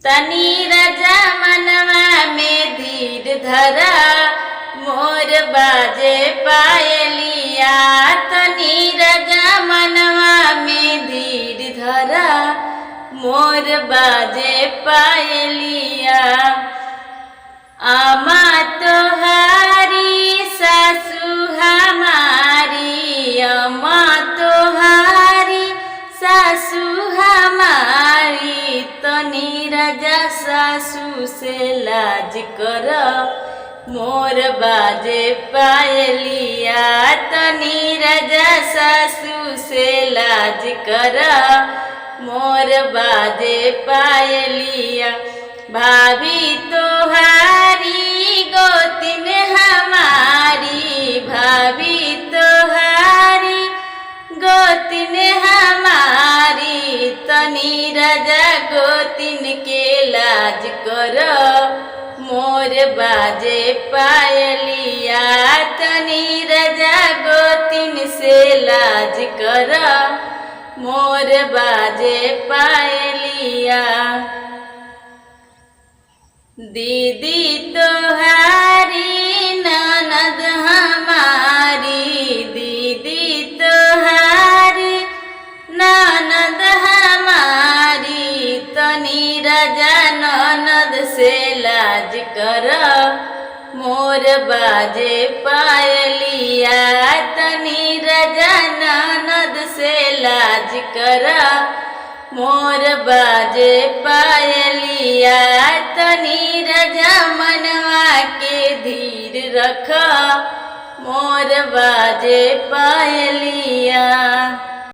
तनी राजा मनवा में धीर धरा मोर बाजे पायलिया। तनी राजा मनवा में धीर धरा मोर बाजे पायलिया। आमा तोहारी सासू हमारी, अम्मा तोहारी सासू हमारी। तनी राजा सासू से लाज कर मोर बाजे पायलिया। तनी राजा सासू से लाज कर मोर बाजे पायलिया। भाभी तोहारी गोतिन हमारी, भाभी तोहारी गोतिन हमारी। तनी राजा गोतिन के लाज कर मोर बाजे पायलिया। तनी राजा गोतिन से लाज कर मोर बाजे पायलिया। दीदी तोहारी ननद हमारी, दीदी तोहारी ननद हमारी। तनी राजा ननद से लाज कर मोर बाजे पायलिया। तनी राजा ननद से लाज कर मोर बाजे पायलिया। तनी राजा मनवा के धीर रख मोर बाजे पायलिया।